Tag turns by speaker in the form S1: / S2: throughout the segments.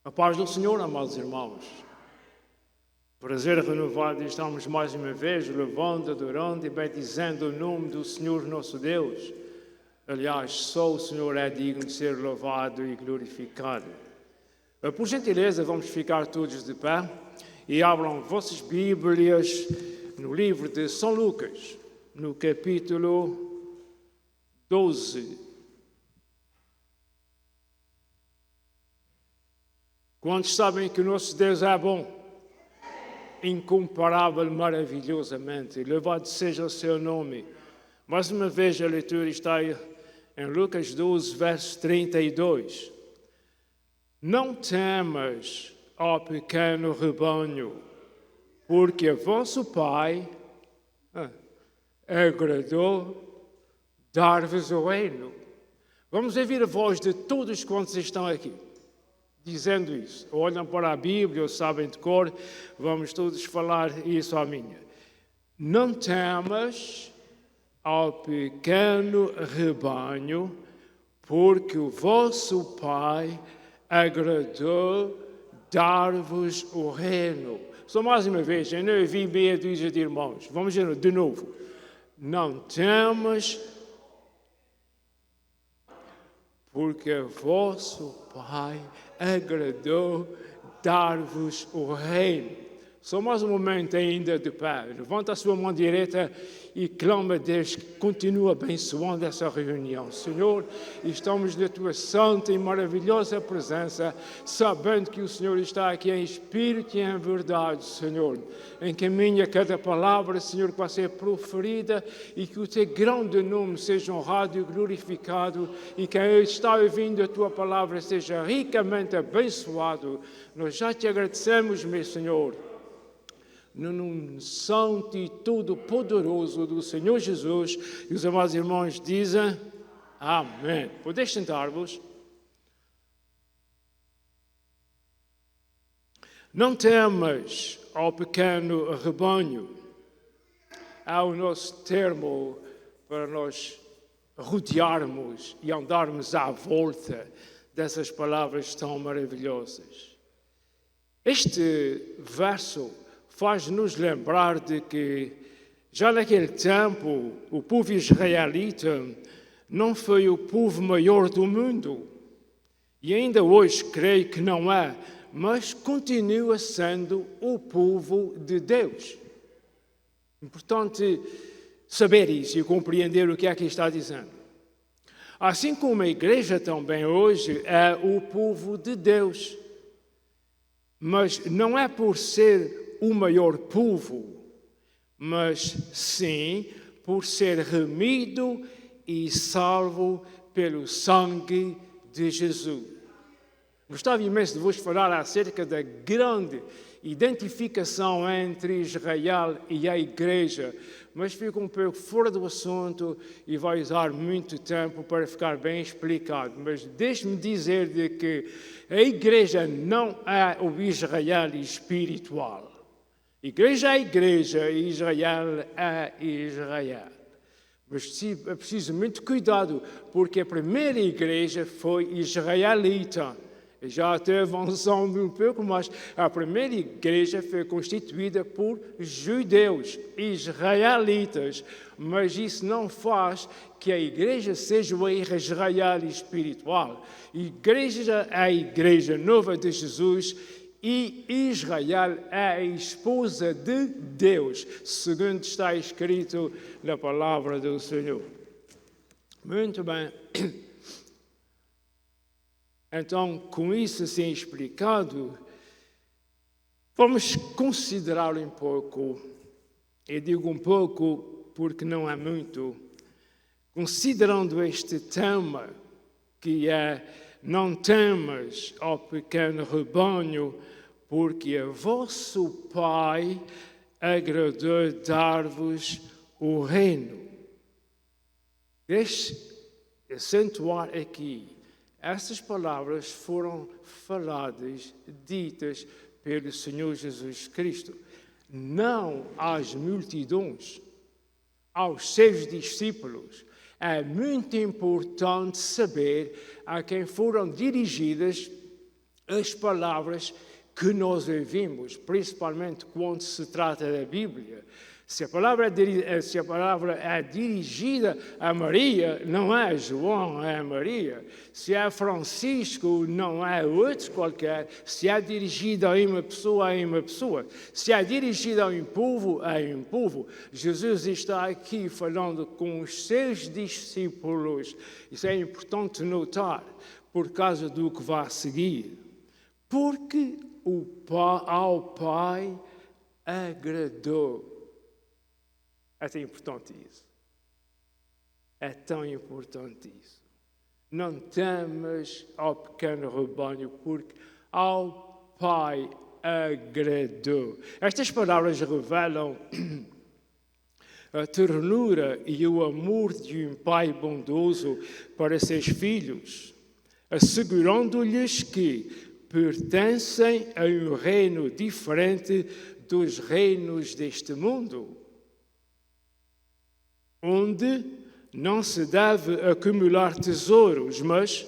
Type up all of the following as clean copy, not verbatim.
S1: A paz do Senhor, amados irmãos. Prazer renovado de estarmos mais uma vez louvando, adorando e bendizendo o nome do Senhor nosso Deus. Aliás, só o Senhor é digno de ser louvado e glorificado. Por gentileza, vamos ficar todos de pé e abram vossas Bíblias no livro de São Lucas, no capítulo 12. Quantos sabem que o nosso Deus é bom? Incomparável, maravilhosamente. Louvado seja o seu nome. Mais uma vez a leitura está em Lucas 12, verso 32. Não temas, ó pequeno rebanho, porque a vosso Pai agradou dar-vos o reino. Vamos ouvir a voz de todos quantos estão aqui dizendo isso. Olham para a Bíblia, ou sabem de cor, vamos todos falar isso à minha. Não temas, ao pequeno rebanho, porque o vosso Pai agradou dar-vos o reino. Só mais uma vez, eu não ouvi meia dúzia de irmãos. Vamos de novo. Não temas, porque o vosso Pai agradou dar-vos o reino. Só mais um momento ainda de pé. Levanta a sua mão direita e clama a Deus que continue abençoando essa reunião. Senhor, estamos na tua santa e maravilhosa presença, sabendo que o Senhor está aqui em espírito e em verdade, Senhor. Encaminha cada palavra, Senhor, que vai ser proferida e que o teu grande nome seja honrado e glorificado e quem está ouvindo a tua palavra seja ricamente abençoado. Nós já te agradecemos, meu Senhor, no nome santo e todo poderoso do Senhor Jesus. E os amados irmãos dizem amém. Podeis sentar-vos. Não temas, ó pequeno rebanho. É o nosso termo para nós rodearmos e andarmos à volta dessas palavras tão maravilhosas. Este verso faz-nos lembrar de que, já naquele tempo, o povo israelita não foi o povo maior do mundo. E ainda hoje creio que não é, mas continua sendo o povo de Deus. Importante saber isso e compreender o que aqui está dizendo. Assim como a igreja também hoje é o povo de Deus. Mas não é por ser o maior povo, mas sim por ser remido e salvo pelo sangue de Jesus. Gostava imenso de vos falar acerca da grande identificação entre Israel e a igreja, mas fico um pouco fora do assunto e vai usar muito tempo para ficar bem explicado. Mas deixe-me dizer de que a igreja não é o Israel espiritual. Igreja é igreja e Israel é Israel. Mas é preciso muito cuidado, porque a primeira igreja foi israelita. Já até avançando um pouco, mas a primeira igreja foi constituída por judeus, israelitas. Mas isso não faz que a igreja seja o Israel espiritual. A igreja é a igreja nova de Jesus e Israel é a esposa de Deus, segundo está escrito na palavra do Senhor. Muito bem. Então, com isso assim explicado, vamos considerar um pouco, eu digo um pouco porque não é muito, considerando este tema que é: não temas, ó pequeno rebanho, porque a vosso Pai agradou dar-vos o reino. Deixe acentuar aqui. Essas palavras foram faladas, ditas pelo Senhor Jesus Cristo, não às multidões, aos seus discípulos. É muito importante saber a quem foram dirigidas as palavras que nós ouvimos, principalmente quando se trata da Bíblia. Se a palavra é dirigida a Maria, não é João, é Maria. Se é Francisco, não é outro qualquer. Se é dirigida a uma pessoa, é uma pessoa. Se é dirigida a um povo, é um povo. Jesus está aqui falando com os seus discípulos. Isso é importante notar, por causa do que vai seguir. Porque ao Pai agradou. É tão importante isso. É tão importante isso. Não temas ao pequeno rebanho, porque ao Pai agradou. Estas palavras revelam a ternura e o amor de um pai bondoso para seus filhos, assegurando-lhes que pertencem a um reino diferente dos reinos deste mundo, onde não se deve acumular tesouros, mas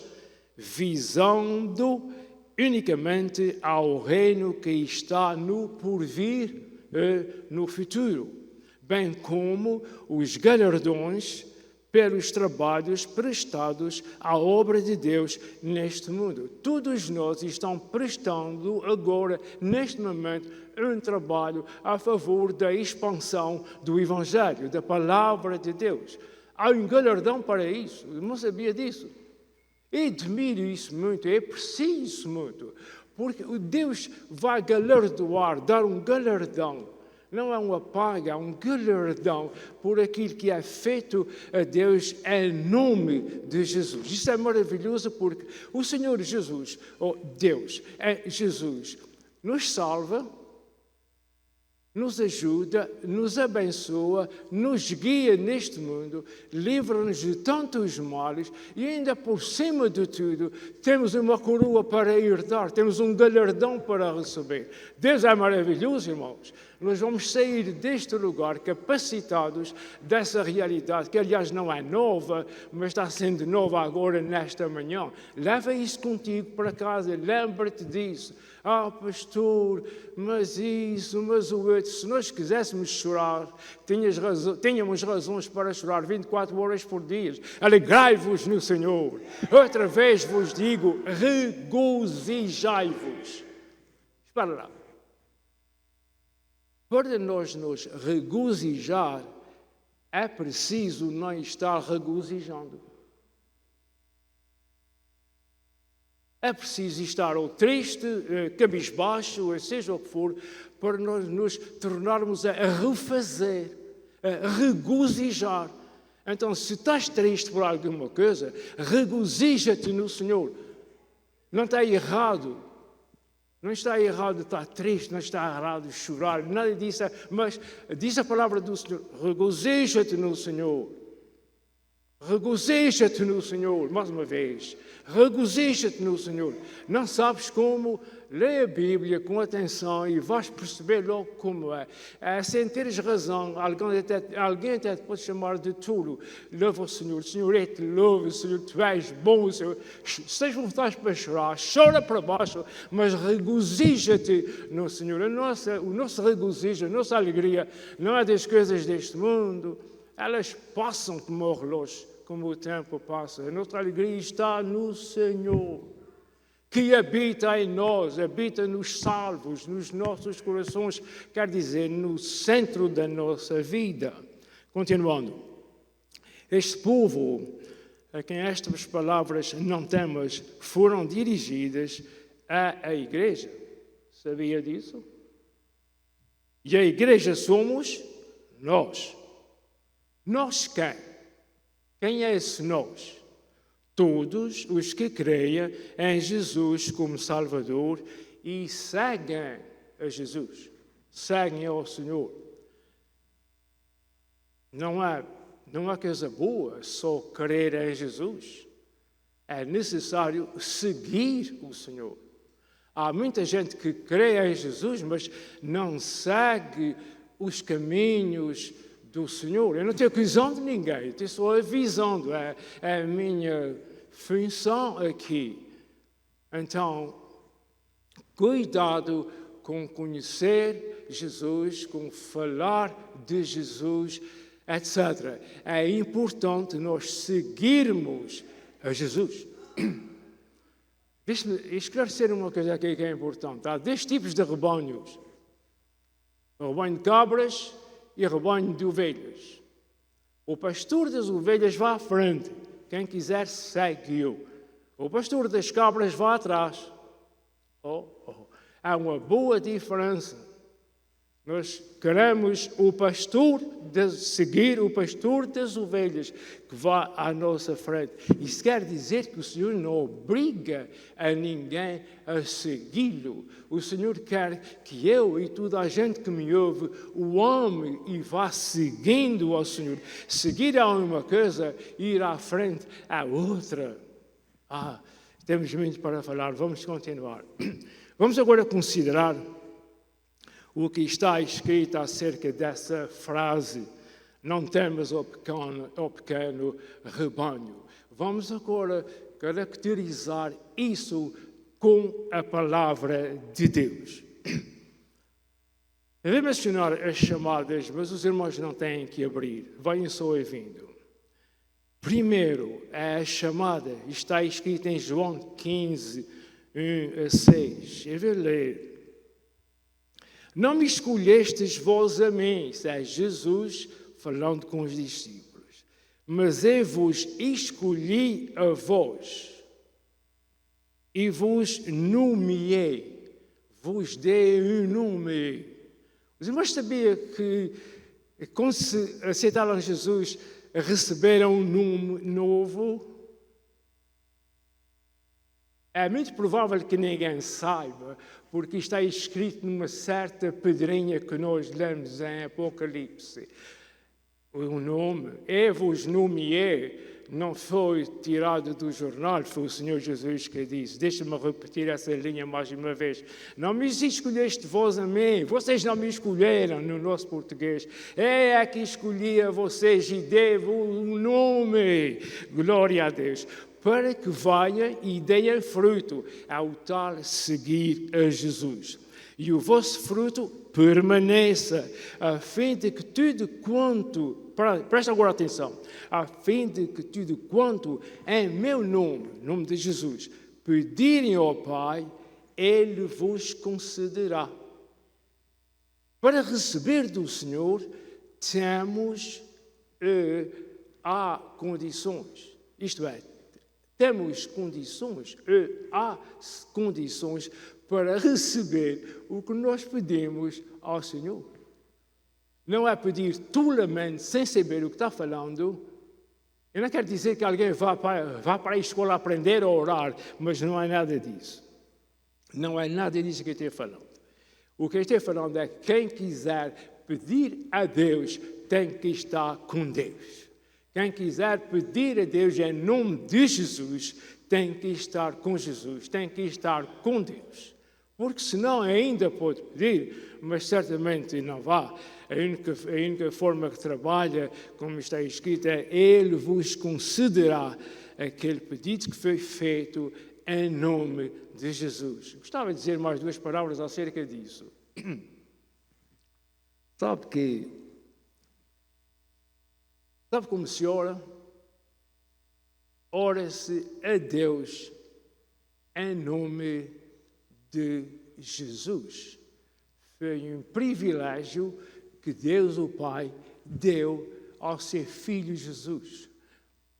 S1: visando unicamente ao reino que está no porvir, no futuro, bem como os galardões pelos trabalhos prestados à obra de Deus neste mundo. Todos nós estamos prestando agora, neste momento, um trabalho a favor da expansão do Evangelho, da Palavra de Deus. Há um galardão para isso, eu não sabia disso. E admiro isso muito, é preciso muito, porque Deus vai galardoar, dar um galardão. Não é uma paga, é um galardão por aquilo que é feito a Deus em nome de Jesus. Isso é maravilhoso porque o Senhor Jesus, ou Deus, Jesus, nos salva, nos ajuda, nos abençoa, nos guia neste mundo, livra-nos de tantos males e ainda por cima de tudo temos uma coroa para herdar, temos um galardão para receber. Deus é maravilhoso, irmãos. Nós vamos sair deste lugar capacitados dessa realidade, que aliás não é nova, mas está sendo nova agora nesta manhã. Leva isso contigo para casa, lembra-te disso. Ah, pastor, mas isso, mas o outro. Se nós quiséssemos chorar, tínhamos razões para chorar 24 horas por dia. Alegrai-vos no Senhor. Outra vez vos digo, regozijai-vos. Espera lá. Para nós nos regozijar, é preciso não estar regozijando. É preciso estar ou triste, cabisbaixo, ou seja o que for, para nós nos tornarmos a refazer, a regozijar. Então, se estás triste por alguma coisa, regozija-te no Senhor. Não está errado. Não está errado estar triste, não está errado chorar, nada disso. Mas diz a palavra do Senhor, regozija-te no Senhor. Regozija-te no Senhor, mais uma vez. Regozija-te no Senhor. Não sabes como? Lê a Bíblia com atenção e vais perceber logo como é. Sem teres razão, alguém até te pode chamar de tolo. Louva o Senhor. Senhor, eu te louvo, Senhor, tu és bom, Senhor. Estás vontade para chorar, chora para baixo, mas regozija-te no Senhor. O nosso regozijo, a nossa alegria não é das coisas deste mundo. Elas passam como o relógio, como o tempo passa. A nossa alegria está no Senhor, que habita em nós, habita nos salvos, nos nossos corações, quer dizer, no centro da nossa vida. Continuando, este povo, a quem estas palavras não temas, foram dirigidas à igreja. Sabia disso? E a igreja somos nós. Nós quem? Quem é esse nós? Todos os que creiam em Jesus como Salvador e seguem a Jesus, seguem ao Senhor. Não é coisa boa só crer em Jesus. É necessário seguir o Senhor. Há muita gente que crê em Jesus, mas não segue os caminhos do Senhor. Eu não tenho acusando de ninguém, eu estou só avisando, é a minha função aqui. Então, Cuidado com conhecer Jesus, com falar de Jesus, etc. É importante nós seguirmos a Jesus. Deixe-me esclarecer uma coisa aqui que é importante. Há 2 tipos de rebanhos. O rebanho de cabras e o rebanho de ovelhas. O pastor das ovelhas vai à frente. Quem quiser, segue-o. O pastor das cabras vai atrás. Há uma boa diferença. Nós queremos seguir o pastor das ovelhas que vai à nossa frente. Isso quer dizer que o Senhor não obriga a ninguém a segui-lo. O Senhor quer que eu e toda a gente que me ouve o ame e vá seguindo ao Senhor. Seguir a uma coisa e ir à frente à outra. Temos muito para falar, vamos continuar. Vamos agora considerar o que está escrito acerca dessa frase, não temas o pequeno rebanho. Vamos agora caracterizar isso com a palavra de Deus. Eu vou mencionar as chamadas, mas os irmãos não têm que abrir, venham só ouvindo. Primeiro, a chamada está escrita em João 15, 1-6. Eu vou ler. Não me escolhestes vós a mim, isso é Jesus falando com os discípulos, mas eu vos escolhi a vós e vos nomeei, vos dei um nome. Os irmãos sabiam que quando se aceitaram Jesus, receberam um nome novo? É muito provável que ninguém saiba, porque está escrito numa certa pedrinha que nós lemos em Apocalipse. O nome, eu vos nomeei, não foi tirado do jornal, foi o Senhor Jesus que disse. Deixa-me repetir essa linha mais uma vez. Não me escolheste vós a mim, vocês não me escolheram no nosso português. É que escolhi a vocês e devo um nome. Glória a Deus. Para que venha e deem fruto ao tal seguir a Jesus. E o vosso fruto permaneça, a fim de que tudo quanto, presta agora atenção, a fim de que tudo quanto em meu nome de Jesus, pedirem ao Pai, Ele vos concederá. Para receber do Senhor, há condições, isto é, há condições para receber o que nós pedimos ao Senhor. Não é pedir tolamente, sem saber o que está falando. Eu não quero dizer que alguém vá para a escola aprender a orar, mas não é nada disso. Não é nada disso que eu estou falando. O que eu estou falando é que quem quiser pedir a Deus tem que estar com Deus. Quem quiser pedir a Deus em nome de Jesus, tem que estar com Jesus, tem que estar com Deus. Porque senão ainda pode pedir, mas certamente não vai. A única forma que trabalha, como está escrito, é Ele vos concederá aquele pedido que foi feito em nome de Jesus. Gostava de dizer mais 2 palavras acerca disso. Sabe como se ora? Ora-se a Deus em nome de Jesus. Foi um privilégio que Deus, o Pai, deu ao seu Filho Jesus.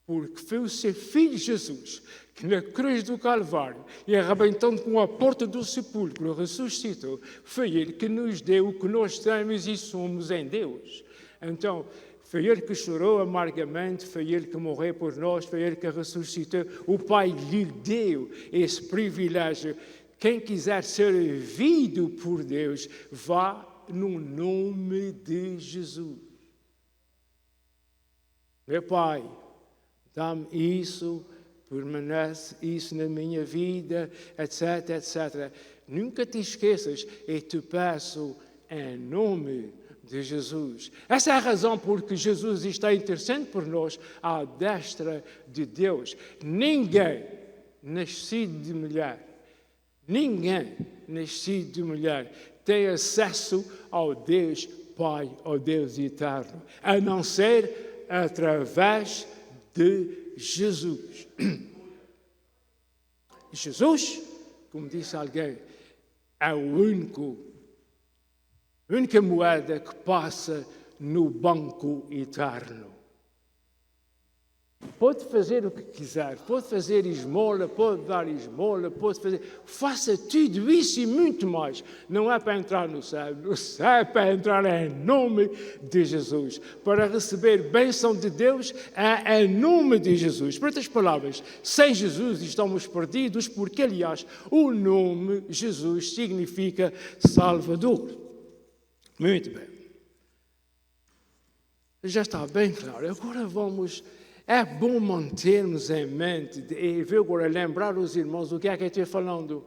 S1: Porque foi o seu Filho Jesus que na cruz do Calvário e arrebentando com a porta do sepulcro ressuscitou. Foi Ele que nos deu o que nós temos e somos em Deus. Então, foi Ele que chorou amargamente, foi Ele que morreu por nós, foi Ele que ressuscitou. O Pai lhe deu esse privilégio. Quem quiser ser ouvido por Deus, vá no nome de Jesus. Meu Pai, dá-me isso, permanece isso na minha vida, etc, etc. Nunca te esqueças, eu te peço em nome de Jesus. Essa é a razão por que Jesus está intercedendo por nós à destra de Deus. Ninguém nascido de mulher, ninguém nascido de mulher, tem acesso ao Deus Pai, ao Deus eterno, a não ser através de Jesus. Jesus, como disse alguém, é a única moeda que passa no banco eterno. Pode fazer o que quiser, pode fazer esmola, pode dar esmola, pode fazer... Faça tudo isso e muito mais. Não é para entrar no céu é para entrar em nome de Jesus. Para receber bênção de Deus é em nome de Jesus. Por outras palavras, sem Jesus estamos perdidos, porque, aliás, o nome Jesus significa Salvador. Muito bem. Já está bem claro. Agora vamos... É bom mantermos em mente e agora lembrar os irmãos o que é que eu estou falando,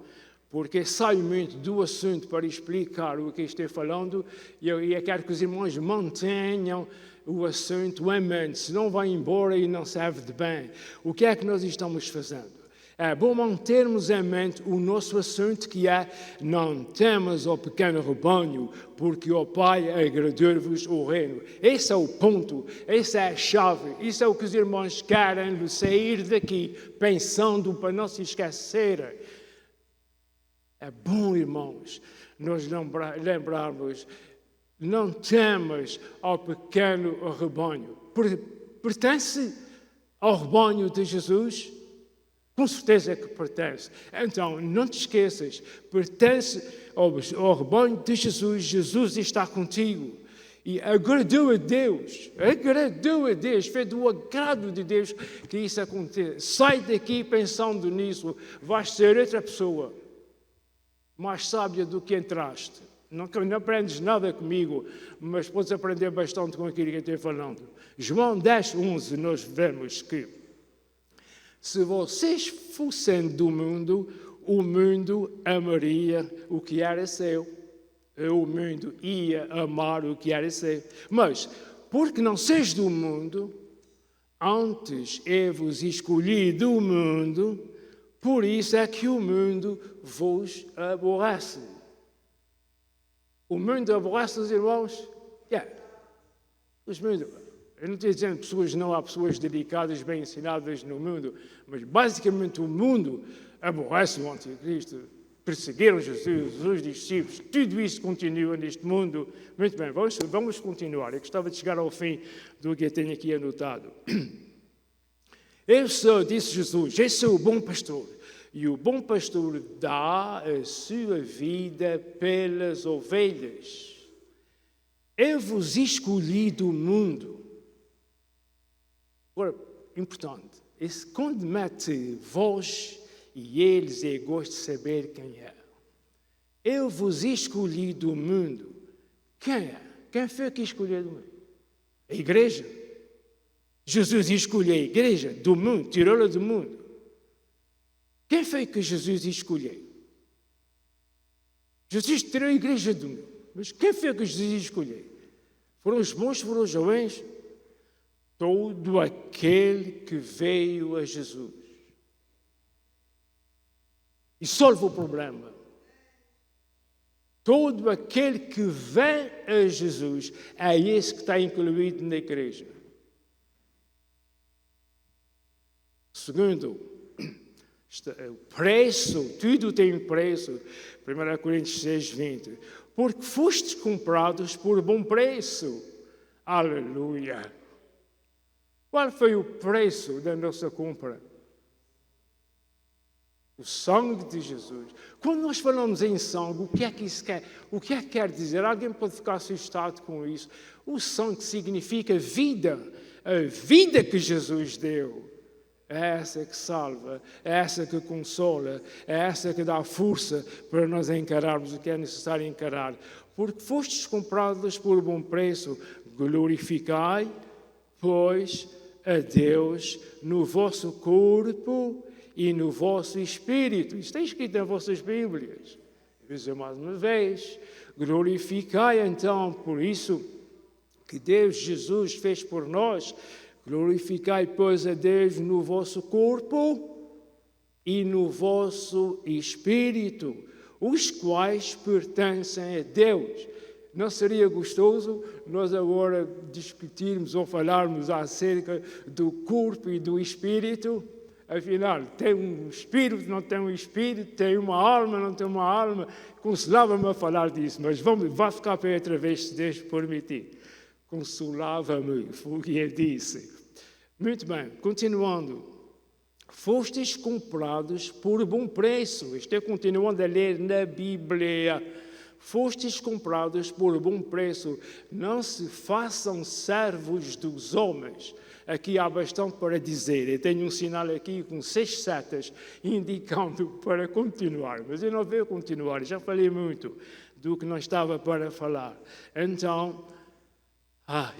S1: porque saio muito do assunto para explicar o que estou falando e eu quero que os irmãos mantenham o assunto em mente, senão vai embora e não serve de bem. O que é que nós estamos fazendo? É bom mantermos em mente o nosso assunto, que é: não temas ao pequeno rebanho, porque o Pai agradou-vos o reino. Esse é o ponto, essa é a chave, isso é o que os irmãos querem sair daqui, pensando para não se esquecerem. É bom, irmãos, nós lembrarmos: não temas ao pequeno rebanho. Pertence ao rebanho de Jesus? Com certeza que pertence. Então, não te esqueças, pertence ao rebanho de Jesus. Jesus está contigo. E agradou a Deus, foi do agrado de Deus que isso aconteça. Sai daqui pensando nisso, vais ser outra pessoa, mais sábia do que entraste. Não aprendes nada comigo, mas podes aprender bastante com aquilo que eu estou falando. João 10:11, nós vemos que se vocês fossem do mundo, o mundo amaria o que era seu. O mundo ia amar o que era seu. Mas, porque não sois do mundo, antes eu vos escolhi do mundo, por isso é que o mundo vos aborrece. O mundo aborrece os irmãos? Os mundos... Eu não estou dizendo pessoas, não há pessoas dedicadas, bem ensinadas no mundo, mas basicamente o mundo aborrece o anticristo, perseguiram Jesus, os discípulos, tudo isso continua neste mundo. Muito bem, vamos continuar. Eu gostava de chegar ao fim do que eu tenho aqui anotado. Disse Jesus, eu sou o bom pastor, e o bom pastor dá a sua vida pelas ovelhas. Eu vos escolhi do mundo. Agora, importante, quando mete vós e eles, eu gosto de saber quem é. Eu vos escolhi do mundo. Quem é? Quem foi que escolheu do mundo? A igreja. Jesus escolheu a igreja do mundo, tirou-la do mundo. Quem foi que Jesus escolheu? Jesus tirou a igreja do mundo. Mas quem foi que Jesus escolheu? Foram os bons, foram os jovens? Todo aquele que veio a Jesus e solve o problema. Todo aquele que vem a Jesus é esse que está incluído na igreja. Segundo, o preço, tudo tem um preço. 1 Coríntios 6:20. Porque fostes comprados por bom preço. Aleluia! Qual foi o preço da nossa compra? O sangue de Jesus. Quando nós falamos em sangue, o que é que isso quer? O que é que quer dizer? Alguém pode ficar assustado com isso. O sangue significa vida. A vida que Jesus deu. É essa que salva, é essa que consola, é essa que dá força para nós encararmos o que é necessário encarar. Porque fostes comprados por bom preço, glorificai, pois, a Deus no vosso corpo e no vosso espírito. Isto está escrito nas vossas Bíblias. Vou dizer mais uma vez, glorificai então por isso que Deus, Jesus, fez por nós. Glorificai, pois, a Deus no vosso corpo e no vosso espírito, os quais pertencem a Deus. Não seria gostoso nós agora discutirmos ou falarmos acerca do corpo e do espírito? Afinal, tem um espírito, não tem um espírito, tem uma alma, não tem uma alma. Consolava-me a falar disso, mas vai ficar para outra vez, se Deus permitir. Consolava-me, foi o que ele disse. Muito bem, continuando. Fostes comprados por bom preço. Estou continuando a ler na Bíblia. Fostes comprados por bom preço. Não se façam servos dos homens. Aqui há bastante para dizer. Eu tenho um sinal aqui com 6 setas indicando para continuar. Mas eu não vou continuar. Já falei muito do que não estava para falar. Então,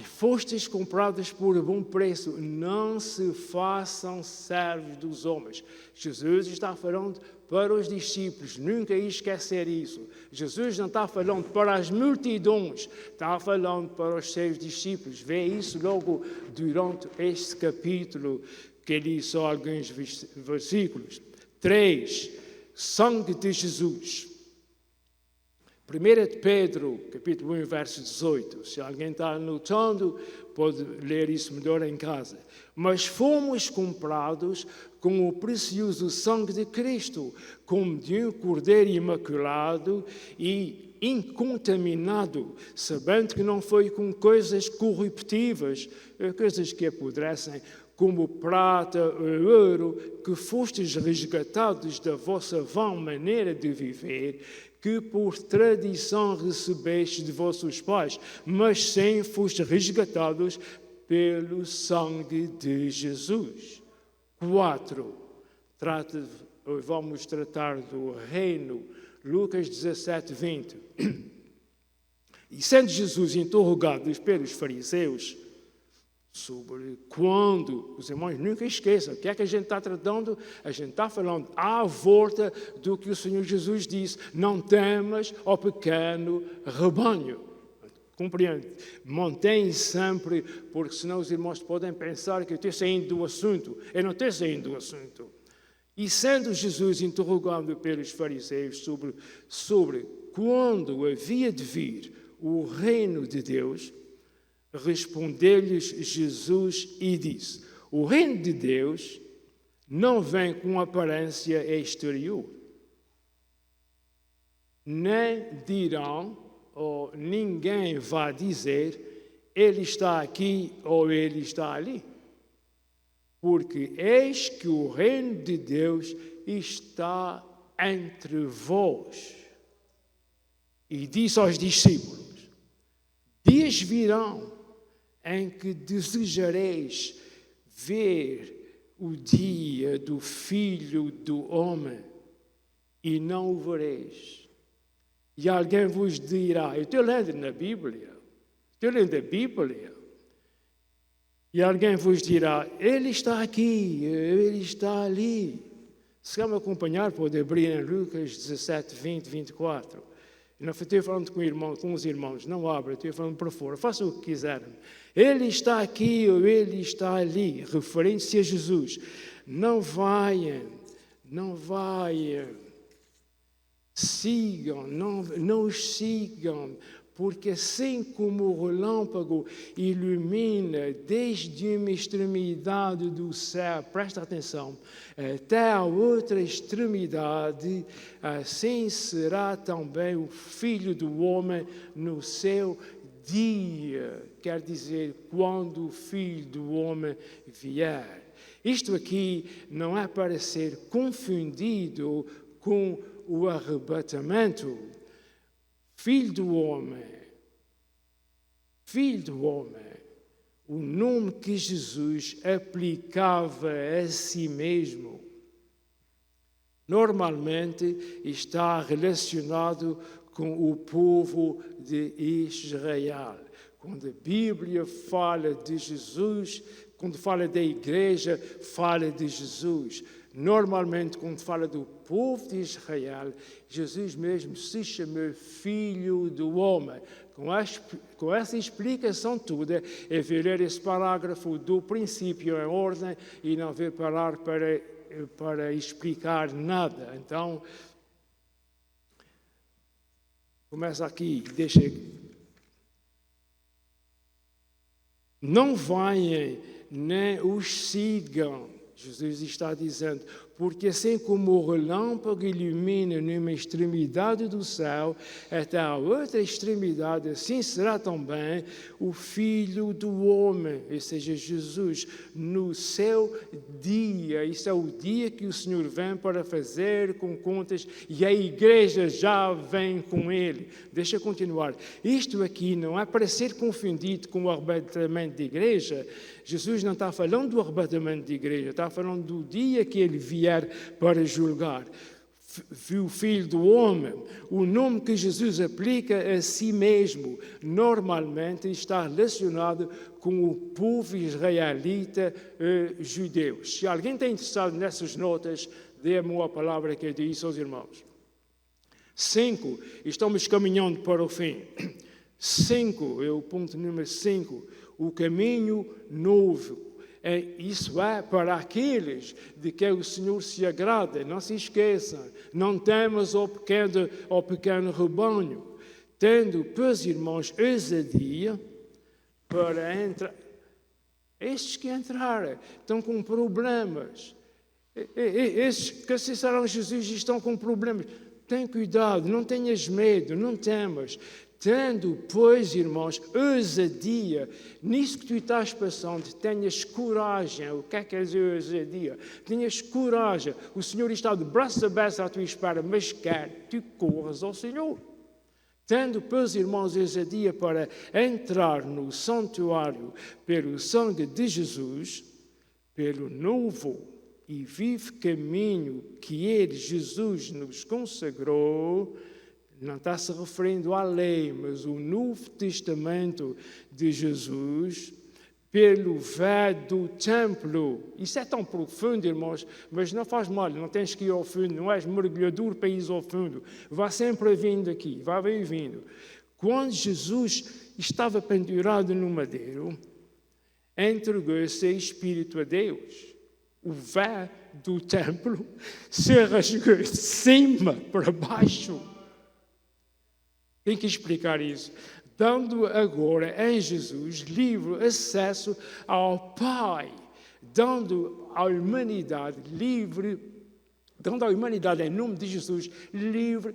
S1: fostes comprados por bom preço. Não se façam servos dos homens. Jesus está falando para os discípulos. Nunca esquecer isso. Jesus não está falando para as multidões. Está falando para os seus discípulos. Vê isso logo durante este capítulo, que li só alguns versículos. 3. Sangue de Jesus. 1 de Pedro, capítulo 1, verso 18. Se alguém está anotando, pode ler isso melhor em casa. Mas fomos comprados com o precioso sangue de Cristo, como de um cordeiro imaculado e incontaminado, sabendo que não foi com coisas corruptíveis, coisas que apodrecem, como prata ou ouro, que fostes resgatados da vossa vã maneira de viver, que por tradição recebeste de vossos pais, mas sim fostes resgatados pelo sangue de Jesus. 4. Vamos tratar do reino. Lucas 17, 20. E sendo Jesus interrogado pelos fariseus sobre quando, os irmãos nunca esqueçam, o que é que a gente está tratando? A gente está falando à volta do que o Senhor Jesus disse: não temas, ó pequeno rebanho. Compreende? Mantém sempre, porque senão os irmãos podem pensar que eu estou saindo do assunto. Eu não estou saindo do assunto. E sendo Jesus interrogado pelos fariseus sobre quando havia de vir o reino de Deus, respondeu-lhes Jesus e disse: o reino de Deus não vem com aparência exterior. Nem dirão, ou ninguém vai dizer, ele está aqui ou ele está ali. Porque eis que o reino de Deus está entre vós. E disse aos discípulos: dias virão em que desejareis ver o dia do Filho do Homem, e não o vereis. E alguém vos dirá: eu estou lendo na Bíblia, estou lendo a Bíblia. E alguém vos dirá: ele está aqui, ele está ali. Se quer me acompanhar, pode abrir em Lucas 17, 20, 24. Eu não estou falando com os irmãos, não abra, estou falando para fora. Façam o que quiserem. Ele está aqui ou ele está ali, referente-se a Jesus. Não vaiam, sigam, não os sigam, porque assim como o relâmpago ilumina desde uma extremidade do céu, presta atenção, até a outra extremidade, assim será também o Filho do Homem no seu dia, quer dizer, quando o Filho do Homem vier. Isto aqui não é para ser confundido com o arrebatamento. Filho do homem, o nome que Jesus aplicava a si mesmo, normalmente está relacionado com o povo de Israel. Quando a Bíblia fala de Jesus, quando fala da igreja, fala de Jesus. Normalmente, quando fala do povo de Israel, Jesus mesmo se chamou Filho do Homem. Com essa explicação toda, eu vou ler esse parágrafo do princípio em ordem e não vou parar para explicar nada. Então, Começa aqui, deixa. Não venham, nem os sigam. Jesus está dizendo, porque assim como o relâmpago ilumina numa extremidade do céu, até a outra extremidade, assim será também o Filho do Homem, ou seja, Jesus, no seu dia. Isso é o dia que o Senhor vem para fazer com contas e a igreja já vem com ele. Deixa eu continuar. Isto aqui não é para ser confundido com o arrebatamento da igreja. Jesus não está falando do arrebatamento da igreja, está falando do dia que ele vier para julgar. O Filho do Homem, o nome que Jesus aplica a si mesmo, normalmente está relacionado com o povo israelita judeu. Se alguém está interessado nessas notas, dê-me a palavra que eu disse aos irmãos. 5, estamos caminhando para o fim. 5, é o ponto número 5. O caminho novo. Isso é para aqueles de que o Senhor se agrada. Não se esqueçam. Não temas ao pequeno rebanho. Tendo, pois, irmãos, ousadia para entrar. Estes que entraram estão com problemas. Estes que acessaram Jesus estão com problemas. Tem cuidado, não tenhas medo, não temas. Tendo, pois, irmãos, ousadia, nisso que tu estás passando, tenhas coragem. O que é quer dizer ousadia? Tenhas coragem. O Senhor está de braços abertos à tua espera, mas quer que tu corras ao Senhor. Tendo, pois, irmãos, ousadia para entrar no santuário pelo sangue de Jesus, pelo novo e vivo caminho que ele, Jesus, nos consagrou. Não está se referindo à lei, mas o Novo Testamento de Jesus, pelo véu do templo. Isso é tão profundo, irmãos, mas não faz mal, não tens que ir ao fundo, não és mergulhador para ir ao fundo. Vá sempre vindo aqui, vá bem vindo. Quando Jesus estava pendurado no madeiro, entregou seu Espírito a Deus. O véu do templo se rasgou de cima para baixo. Tem que explicar isso. Dando agora em Jesus livre acesso ao Pai, dando à humanidade em nome de Jesus livre,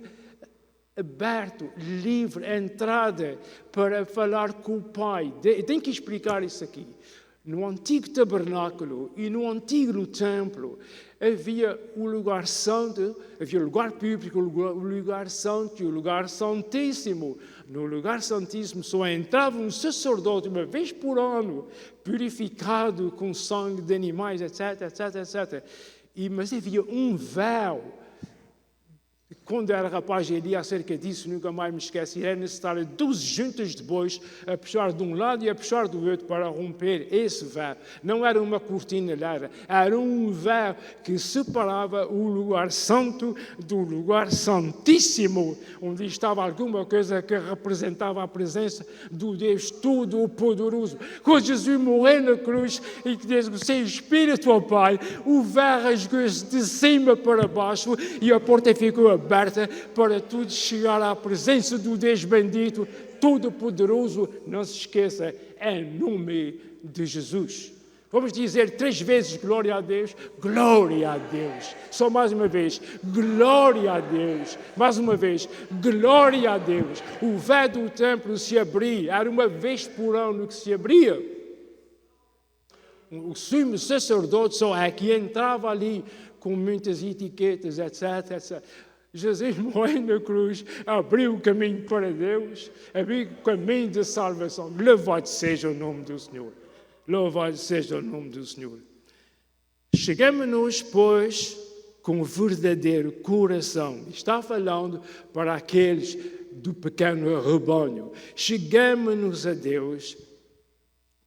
S1: aberto, livre entrada para falar com o Pai. Tem que explicar isso aqui. No antigo tabernáculo e no antigo templo havia o lugar santo, havia o lugar público, o lugar santo e o lugar santíssimo. No lugar santíssimo só entrava um sacerdote uma vez por ano, purificado com sangue de animais, etc, etc, etc. Mas havia um véu. Quando era rapaz, eu li acerca disso, nunca mais me esqueci. Era necessário 12 juntas de bois a puxar de um lado e a puxar do outro para romper esse véu. Não era uma cortina larga, era um véu que separava o lugar santo do lugar santíssimo, onde estava alguma coisa que representava a presença do Deus Todo-Poderoso. Quando Jesus morreu na cruz e que diz: "Sem Espírito, ó Pai", o véu rasgou-se de cima para baixo e a porta ficou aberta para tudo chegar à presença do Deus bendito, Todo-Poderoso. Não se esqueça, em nome de Jesus. Vamos dizer 3 vezes glória a Deus, glória a Deus. Só mais uma vez, glória a Deus. Mais uma vez, glória a Deus. O véu do templo se abria, era uma vez por ano que se abria. O sumo sacerdote só é que entrava ali com muitas etiquetas, etc, etc. Jesus morreu na cruz, abriu o caminho para Deus, abriu o caminho de salvação. Louvado seja o nome do Senhor. Louvado seja o nome do Senhor. Chegamos-nos, pois, com o verdadeiro coração. Está falando para aqueles do pequeno rebanho. Chegamos-nos a Deus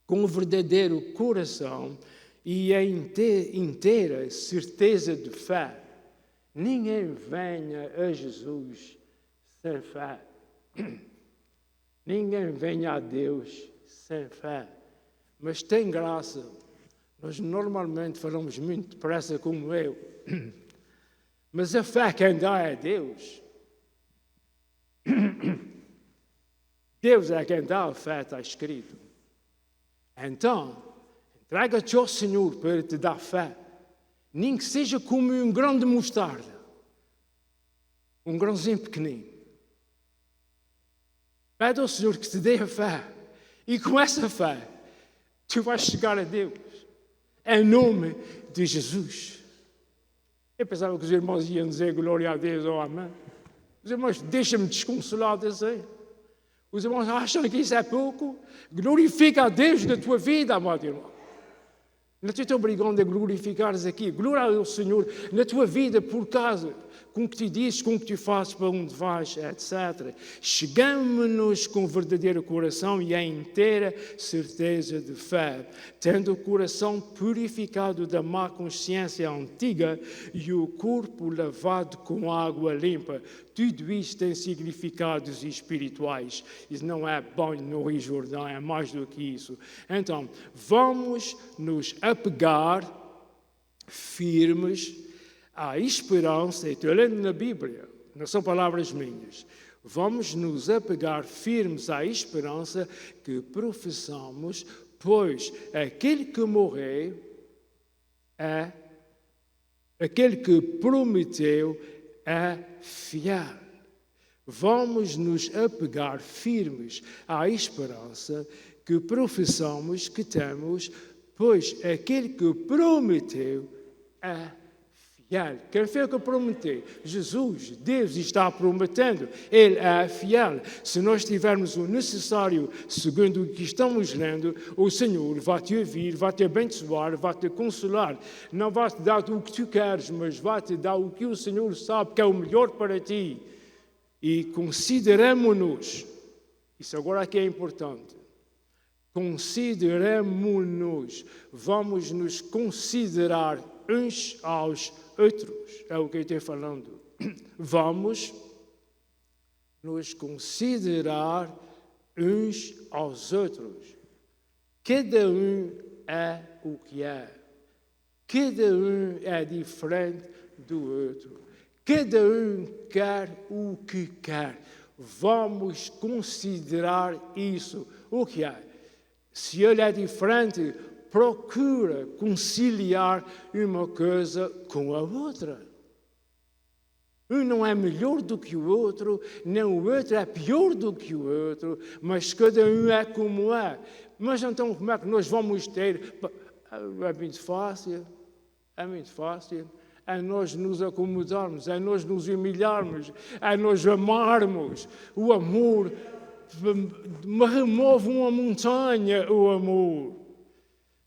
S1: com o verdadeiro coração e a inteira certeza de fé. Ninguém venha a Jesus sem fé. Ninguém venha a Deus sem fé. Mas tem graça. Nós normalmente falamos muito depressa como eu. Mas a fé quem dá é Deus. Deus é quem dá a fé, está escrito. Então, entrega-te ao Senhor para te dar fé. Nem que seja como um grão de mostarda. Um grãozinho pequenino. Pede ao Senhor que te dê a fé. E com essa fé, tu vais chegar a Deus. Em nome de Jesus. Eu pensava que os irmãos iam dizer glória a Deus ou amém. Os irmãos, deixa-me desconsolado assim. Os irmãos acham que isso é pouco. Glorifica a Deus na tua vida, amado irmão. Não te estou obrigando a glorificares aqui. Glória ao Senhor na tua vida por causa com o que te dizes, com o que te fazes, para onde vais, etc. Chegamos-nos com verdadeiro coração e a inteira certeza de fé, tendo o coração purificado da má consciência antiga e o corpo lavado com água limpa. Tudo isto tem significados espirituais. Isso não é banho no Rio Jordão, é mais do que isso. Então, vamos nos apegar firmes à esperança. Estou lendo na Bíblia, não são palavras minhas. Vamos nos apegar firmes à esperança que professamos, pois aquele que morreu é aquele que prometeu é fiel. Vamos nos apegar firmes à esperança que professamos, que temos, pois aquele que prometeu é fiel. Quem foi que prometeu? Jesus, Deus está prometendo. Ele é fiel. Se nós tivermos o necessário, segundo o que estamos lendo, o Senhor vai te ouvir, vai te abençoar, vai te consolar. Não vai te dar o que tu queres, mas vai te dar o que o Senhor sabe que é o melhor para ti. E consideremos-nos, isso agora aqui é importante, consideremos-nos, vamos nos considerar uns aos outros, é o que eu estou falando. Vamos nos considerar uns aos outros. Cada um é o que é. Cada um é diferente do outro. Cada um quer o que quer. Vamos considerar isso. O que é? Se ele é diferente, procura conciliar uma coisa com a outra. Um não é melhor do que o outro, nem o outro é pior do que o outro, mas cada um é como é. Mas então como é que nós vamos ter? É muito fácil, é nós nos acomodarmos, é nós nos humilharmos, é nós amarmos. O amor remove uma montanha, o amor.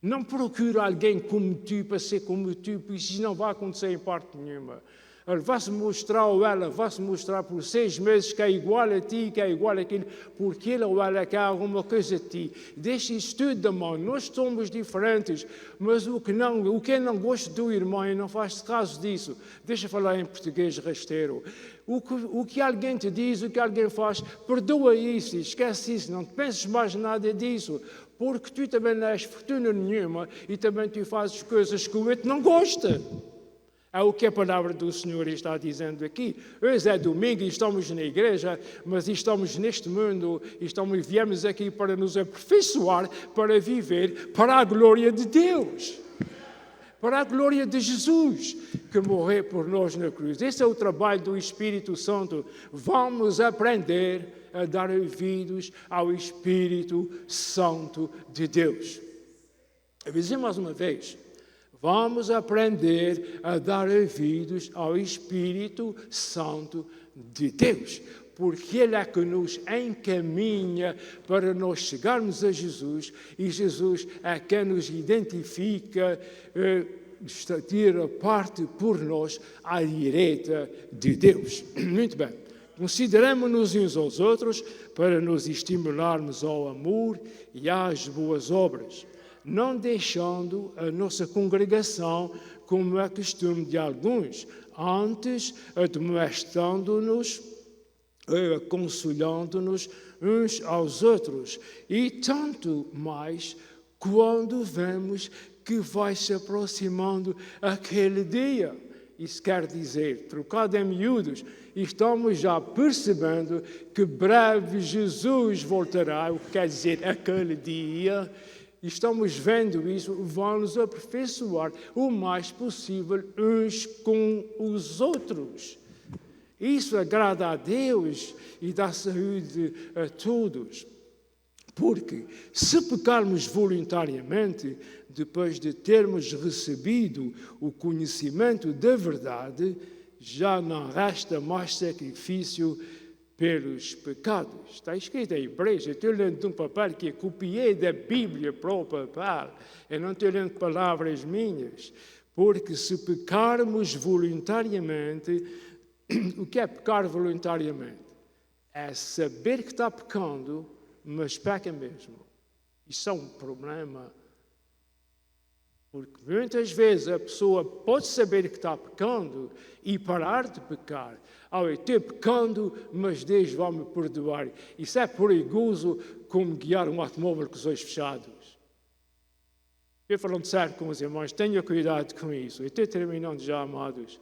S1: Não procura alguém como tu para ser como tu, porque isso não vai acontecer em parte nenhuma. Ele vai-se mostrar ou ela vai-se mostrar por 6 meses que é igual a ti, que é igual àquilo, porque ele ou ela quer alguma coisa de ti. Deixa isso tudo da mão. Nós somos diferentes, mas o que não gosta do irmão e não faz caso disso, deixa falar em português rasteiro. O que alguém te diz, o que alguém faz, perdoa isso, esquece isso, não penses mais nada disso. Porque tu também não és fortuna nenhuma e também tu fazes coisas que o outro não gosta. É o que a palavra do Senhor está dizendo aqui. Hoje é domingo e estamos na igreja, mas estamos neste mundo e viemos aqui para nos aperfeiçoar, para viver para a glória de Deus. Para a glória de Jesus, que morreu por nós na cruz. Esse é o trabalho do Espírito Santo. Vamos aprender a dar ouvidos ao Espírito Santo de Deus. Eu vou dizer mais uma vez. Vamos aprender a dar ouvidos ao Espírito Santo de Deus. Porque Ele é que nos encaminha para nós chegarmos a Jesus, e Jesus é quem nos identifica, tira parte por nós à direita de Deus. Muito bem. Consideremos-nos uns aos outros para nos estimularmos ao amor e às boas obras, não deixando a nossa congregação como é costume de alguns, antes admoestando-nos, aconselhando-nos uns aos outros, e tanto mais quando vemos que vai se aproximando aquele dia. Isso quer dizer, trocado em miúdos, estamos já percebendo que breve Jesus voltará, o que quer dizer aquele dia. Estamos vendo isso, vamos aperfeiçoar o mais possível uns com os outros. Isso agrada a Deus e dá saúde a todos. Porque se pecarmos voluntariamente, depois de termos recebido o conhecimento da verdade, já não resta mais sacrifício pelos pecados. Está escrito em Hebreus. Eu estou lendo de um papel que eu copiei da Bíblia para o papel. Eu não estou lendo palavras minhas. Porque se pecarmos voluntariamente, o que é pecar voluntariamente? É saber que está pecando, mas peca mesmo. Isso é um problema. Porque muitas vezes a pessoa pode saber que está pecando e parar de pecar. Eu estou pecando, mas Deus vai me perdoar. Isso é perigoso como guiar um automóvel com os olhos fechados. Eu falando sério com os irmãos, tenha cuidado com isso. Eu estou terminando já, amados.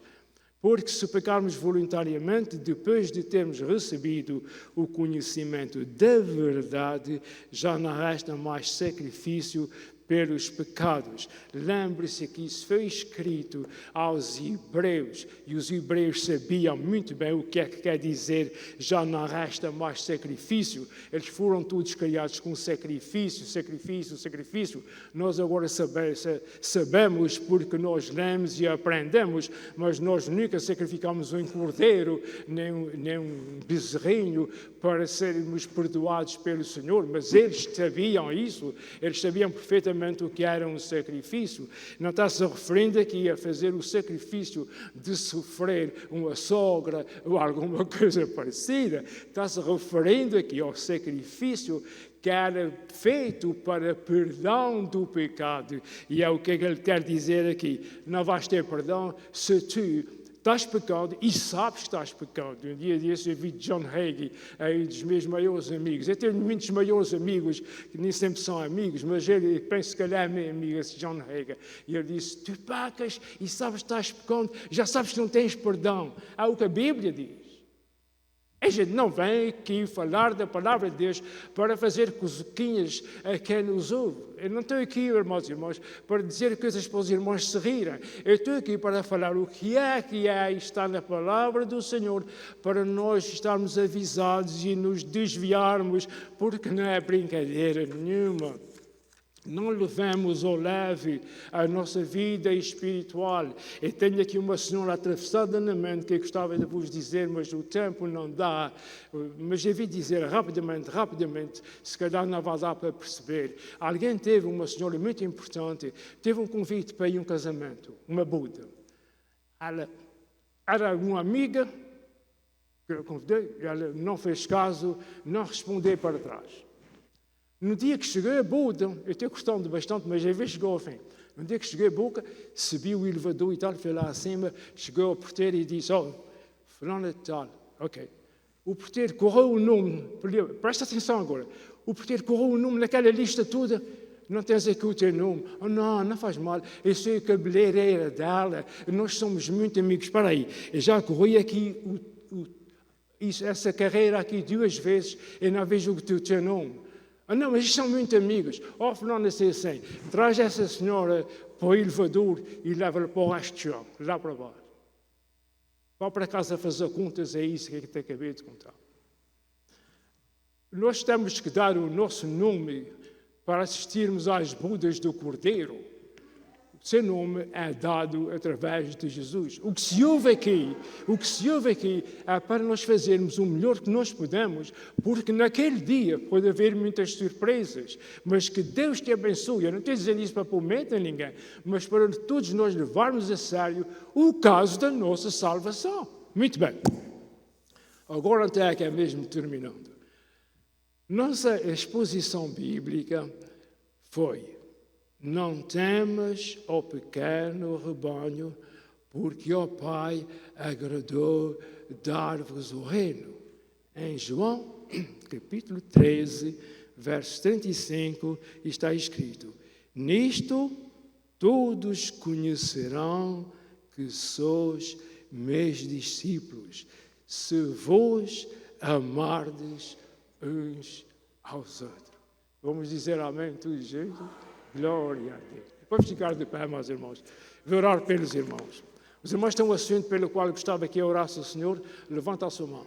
S1: Porque se pecarmos voluntariamente, depois de termos recebido o conhecimento da verdade, já não resta mais sacrifício pelos pecados. Lembre-se que isso foi escrito aos hebreus, e os hebreus sabiam muito bem o que é que quer dizer já não resta mais sacrifício. Eles foram todos criados com sacrifício, sacrifício, sacrifício. Nós agora sabemos porque nós lemos e aprendemos, mas nós nunca sacrificamos um cordeiro, nem um bezerrinho para sermos perdoados pelo Senhor. Mas eles sabiam isso, eles sabiam perfeitamente o que era um sacrifício. Não está-se referindo aqui a fazer o sacrifício de sofrer uma sogra ou alguma coisa parecida. Está-se referindo aqui ao sacrifício que era feito para perdão do pecado. E é o que ele quer dizer aqui. Não vais ter perdão se tu estás pecando e sabes que estás pecando. Um dia desse eu vi John Hagee, um dos meus maiores amigos. Eu tenho muitos maiores amigos, que nem sempre são amigos, mas ele penso que ele é meu amigo, esse John Hagee. E ele disse, tu pecas e sabes que estás pecando, já sabes que não tens perdão. É o que a Bíblia diz. A gente não vem aqui falar da palavra de Deus para fazer cosquinhas a quem nos ouve. Eu não estou aqui, irmãos e irmãs, para dizer coisas para os irmãos se rirem. Eu estou aqui para falar o que é e está na palavra do Senhor, para nós estarmos avisados e nos desviarmos, porque não é brincadeira nenhuma. Não levemos ao leve a nossa vida espiritual. Eu tenho aqui uma senhora atravessada na mente que eu gostava de vos dizer, mas o tempo não dá. Mas eu vi dizer rapidamente, se calhar não vai dar para perceber. Alguém teve, uma senhora muito importante, teve um convite para ir a um casamento, uma boda. Ela era uma amiga que eu convidei, ela não fez caso, não respondeu para trás. No dia que cheguei a boda, eu estou gostando bastante, mas às vezes chegou ao fim. No dia que cheguei a boca, subi o elevador e tal, foi lá acima, chegou ao porteiro e disse, fulano de tal, ok. O porteiro correu o nome, presta atenção agora, o porteiro correu o nome naquela lista toda, não tens aqui o teu nome. Não faz mal, eu sou a cabeleireira dela, nós somos muito amigos. Espera aí, eu já corri aqui essa carreira aqui 2 vezes e não vejo o teu nome. Não, mas são muito amigos. Fulano assim, traz essa senhora para o elevador e leva-la para o resto de chão, lá para baixo. Vá para casa fazer contas, é isso que eu te acabei de contar. Nós temos que dar o nosso nome para assistirmos às bodas do Cordeiro. O seu nome é dado através de Jesus. O que se ouve aqui é para nós fazermos o melhor que nós podemos, porque naquele dia pode haver muitas surpresas, mas que Deus te abençoe. Eu não estou dizendo isso para pôr medo a ninguém, mas para todos nós levarmos a sério o caso da nossa salvação. Muito bem. Agora até aqui é mesmo terminando. Nossa exposição bíblica foi: não temas, ó pequeno rebanho, porque ao Pai agradou dar-vos o reino. Em João, capítulo 13, verso 35, está escrito: nisto todos conhecerão que sois meus discípulos, se vos amardes uns aos outros. Vamos dizer amém, tudo junto? Glória a Deus. Vamos ficar de pé, meus irmãos. Vou orar pelos irmãos. Os irmãos têm um assunto pelo qual eu gostava que eu orasse ao Senhor. Levanta a sua mão.